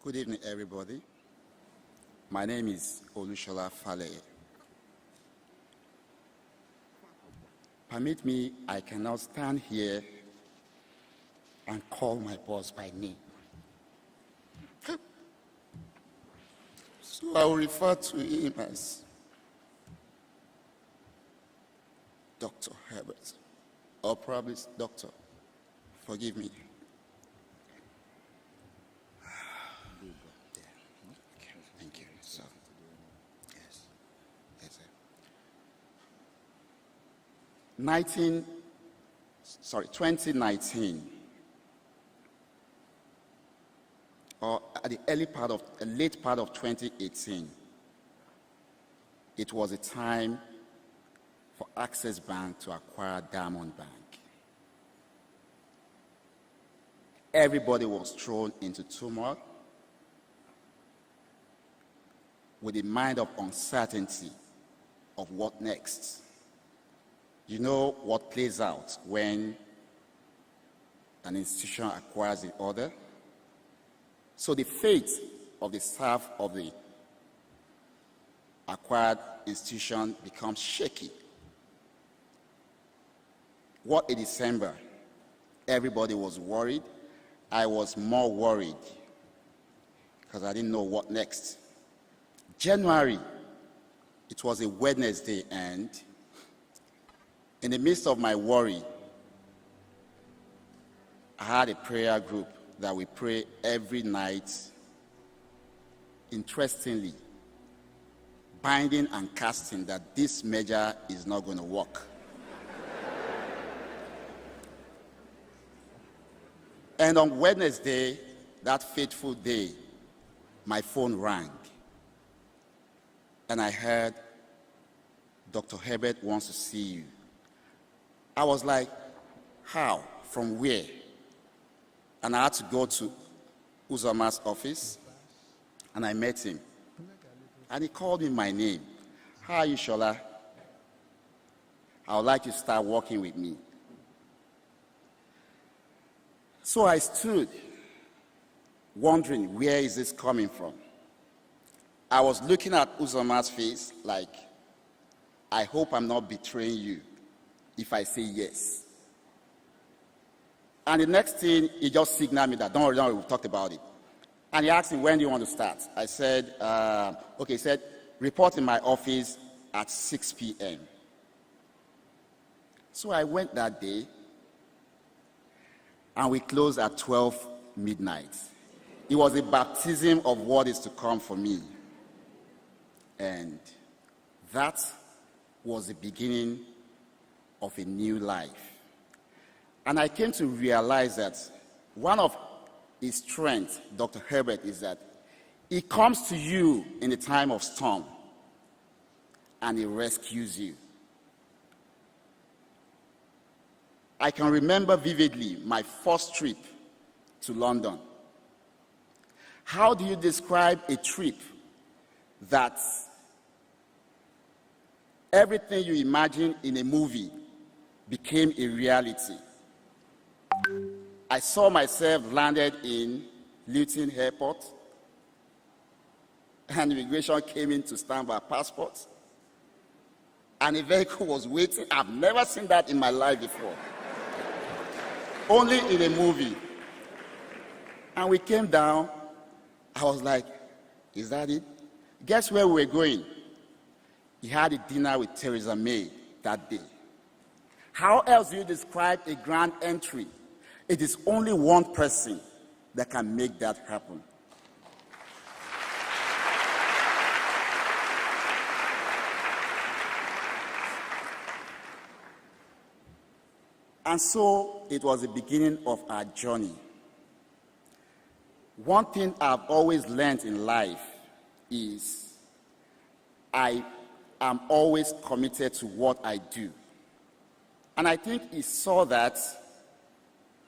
Good evening, everybody. My name is Shola Faleye. Permit me, I cannot stand here and call my boss by name. So I will refer to him as Dr. Herbert, or probably Doctor. Forgive me. Thank you. So, yes. 2019, or at the late part of 2018, it was a time for Access Bank to acquire Diamond Bank. Everybody was thrown into turmoil with a mind of uncertainty of what next. You know what plays out when an institution acquires the other. So the fate of the staff of the acquired institution becomes shaky. What a December. Everybody was worried. I was more worried because I didn't know what next. January, it was a Wednesday, and in the midst of my worry, I had a prayer group that we pray every night, interestingly, binding and casting that this measure is not going to work. And on Wednesday, that fateful day, my phone rang. And I heard, Dr. Herbert wants to see you. I was like, how? From where? And I had to go to Uzama's office, and I met him. And he called me my name. How are you, Shola? I would like you to start working with me. So I stood, wondering, where is this coming from? I was looking at Uzama's face like, I hope I'm not betraying you if I say yes. And the next thing, he just signaled me that, don't worry, we talked about it. And he asked me, when do you want to start? I said, okay, he said, report in my office at 6 p.m. So I went that day, and we closed at 12 midnight. It was a baptism of what is to come for me. And that was the beginning of a new life. And I came to realize that one of his strengths, Dr. Herbert, is that he comes to you in a time of storm and he rescues you. I can remember vividly my first trip to London. How do you describe a trip that everything you imagine in a movie became a reality? I saw myself landed in LVIII Airport, and immigration came in to stamp our passports, and a vehicle was waiting. I've never seen that in my life before. Only in a movie. And we came down. I was like, is that it? Guess where we were going? He had a dinner with Theresa May that day. How else do you describe a grand entry? It is only one person that can make that happen. And so it was the beginning of our journey. One thing I've always learned in life is I am always committed to what I do. And I think he saw that,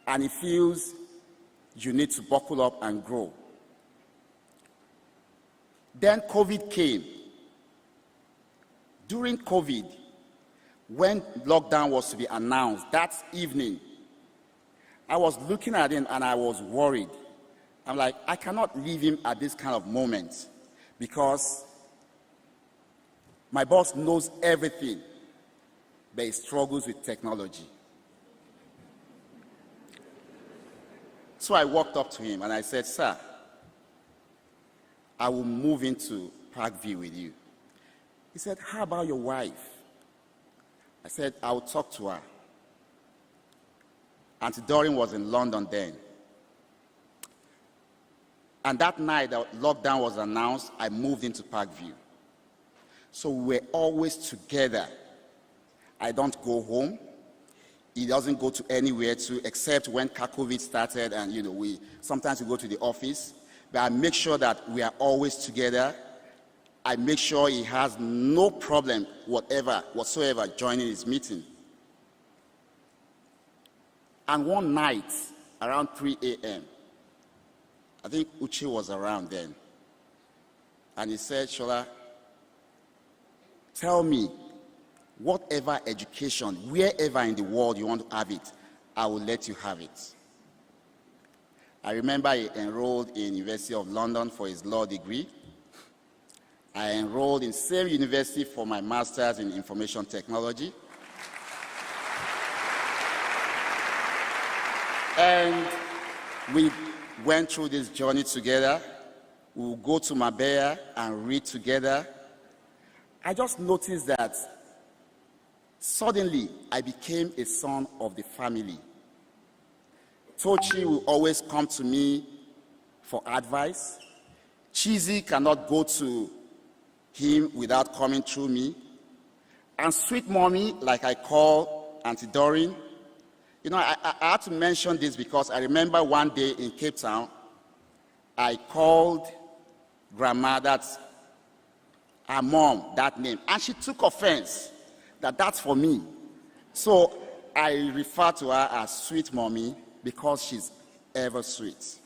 and he feels you need to buckle up and grow. Then COVID came. During COVID, when lockdown was to be announced that evening, I was looking at him and I was worried. I'm like, I cannot leave him at this kind of moment because my boss knows everything, but he struggles with technology. So I walked up to him and I said, sir, I will move into Parkview with you. He said, how about your wife? I said, I will talk to her. Auntie Doreen was in London then. And that night that lockdown was announced, I moved into Parkview. So we were always together. I don't go home. He doesn't go to anywhere too, except when COVID started and, sometimes we go to the office. But I make sure that we are always together. I make sure he has no problem whatsoever joining his meeting. And one night, around 3 a.m., I think Uche was around then. And he said, Shola, tell me, whatever education, wherever in the world you want to have it, I will let you have it. I remember he enrolled in University of London for his law degree. I enrolled in same university for my master's in information technology. And we went through this journey together. We will go to Mabea and read together. I just noticed that suddenly I became a son of the family. Tochi will always come to me for advice. Chizzy cannot go to him without coming through me. And sweet mommy, like I call Auntie Doreen, I had to mention this because I remember one day in Cape Town, I called grandma, that's her mom, that name, and she took offense that that's for me. So I refer to her as sweet mommy because she's ever sweet.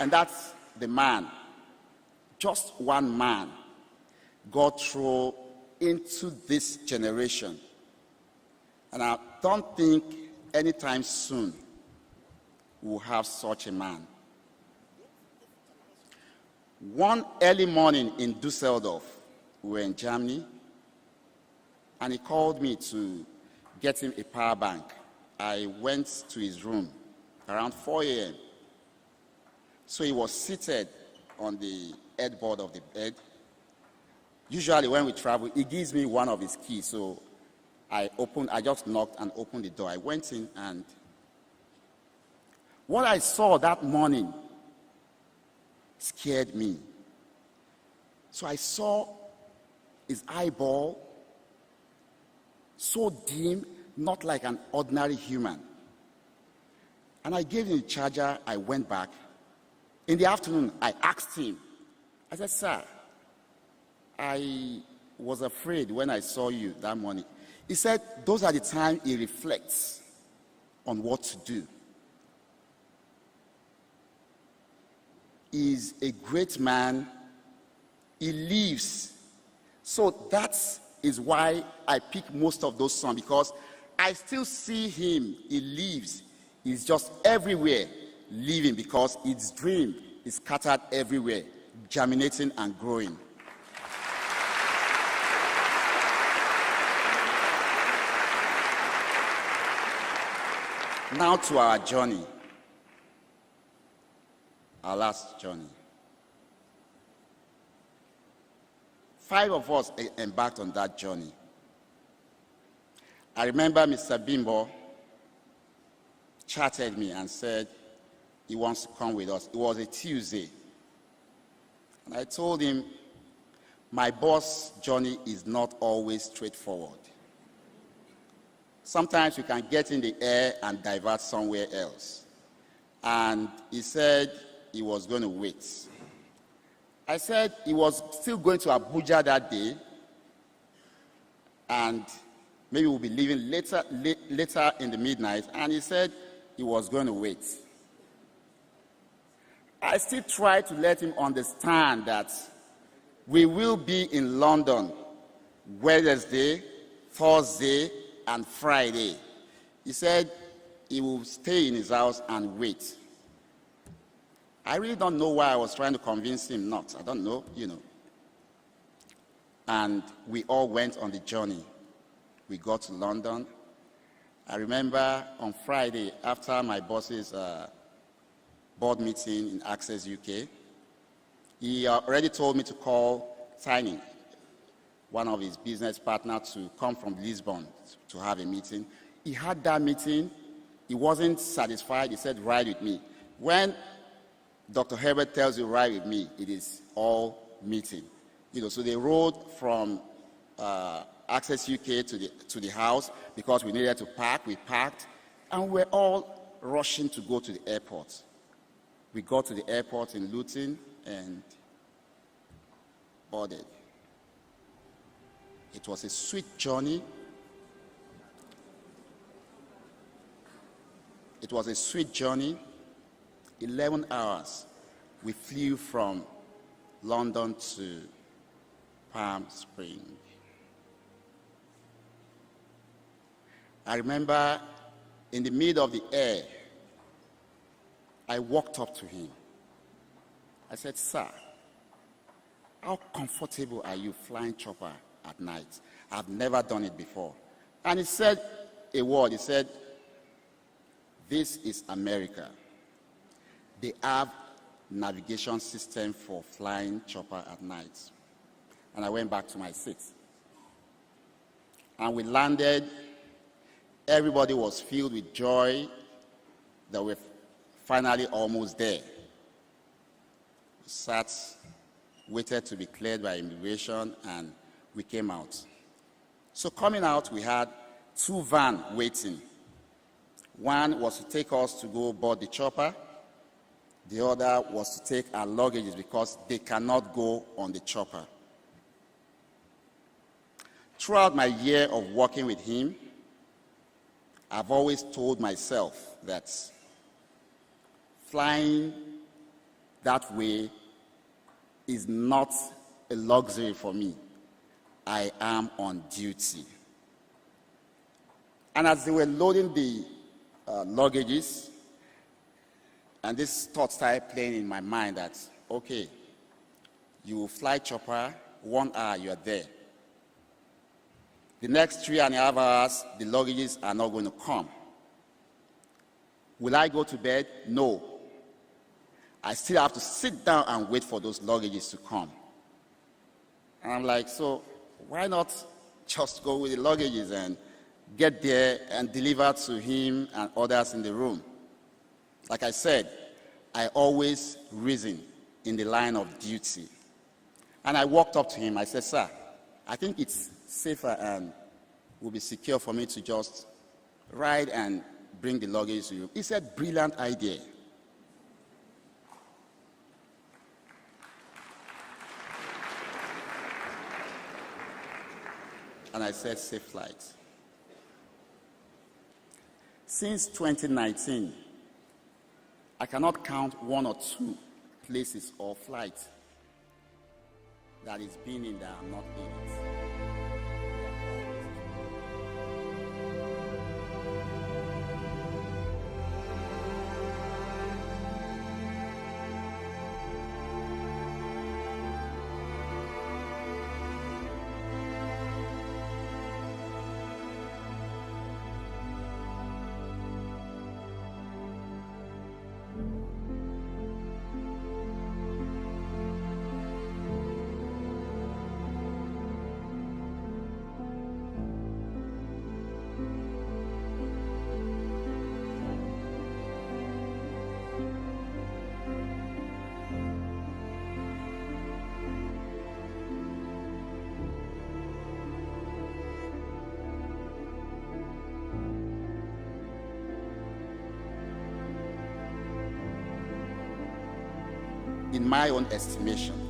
And that's the man, just one man, God threw into this generation. And I don't think anytime soon we'll have such a man. One early morning in Düsseldorf, we were in Germany, and he called me to get him a power bank. I went to his room around 4 a.m. So he was seated on the headboard of the bed. Usually when we travel, he gives me one of his keys. So I just knocked and opened the door. I went in, and what I saw that morning scared me. So I saw his eyeball so dim, not like an ordinary human. And I gave him the charger. I went back. In the afternoon, I asked him, I said, sir, I was afraid when I saw you that morning. He said, those are the times he reflects on what to do. He's a great man. He lives. So that is why I pick most of those songs, because I still see him. He lives. He's just everywhere living, because his dream is scattered everywhere, germinating and growing. Now to our journey, our last journey. 5 of us embarked on that journey. I remember Mr. Bimbo chatted me and said he wants to come with us. It was a Tuesday. And I told him, my boss' journey is not always straightforward. Sometimes we can get in the air and divert somewhere else. And he said he was going to wait. I said he was still going to Abuja that day, and maybe we'll be leaving later in the midnight, and he said he was going to wait. I still try to let him understand that we will be in London Wednesday, Thursday, and Friday. He said he will stay in his house and wait. I really don't know why I was trying to convince him not. I don't know, And we all went on the journey. We got to London. I remember on Friday, after my boss's board meeting in Access UK, he already told me to call Tiny, one of his business partners, to come from Lisbon to have a meeting. He had that meeting. He wasn't satisfied. He said, ride with me. When Dr. Herbert tells you ride with me, it is all meeting. So they rode from Access UK to the house because we needed to park. We parked, and we're all rushing to go to the airport. We got to the airport in Luton and boarded. It was a sweet journey. It was a sweet journey. 11 hours. We flew from London to Palm Springs. I remember in the middle of the air, I walked up to him. I said, sir, how comfortable are you flying chopper at night? I've never done it before. And he said a word. He said, this is America. They have navigation system for flying chopper at night. And I went back to my seat. And we landed. Everybody was filled with joy that we're finally almost there. We sat, waited to be cleared by immigration, and we came out. So coming out, we had 2 vans waiting. One was to take us to go board the chopper. The other was to take our luggages because they cannot go on the chopper. Throughout my year of working with him, I've always told myself that flying that way is not a luxury for me. I am on duty. And as they were loading the luggages, and this thought started playing in my mind that, okay, you will fly chopper, 1 hour, you are there. The next 3.5 hours, the luggages are not going to come. Will I go to bed? No. I still have to sit down and wait for those luggages to come. And I'm like, so why not just go with the luggages and get there and deliver to him and others in the room? Like I said, I always reason in the line of duty. And I walked up to him. I said, sir, I think it's safer and will be secure for me to just ride and bring the luggage to you. He said, brilliant idea. And I said, safe flight. Since 2019, I cannot count 1 or 2 places or flights that is been in that I'm not in it. In my own estimation,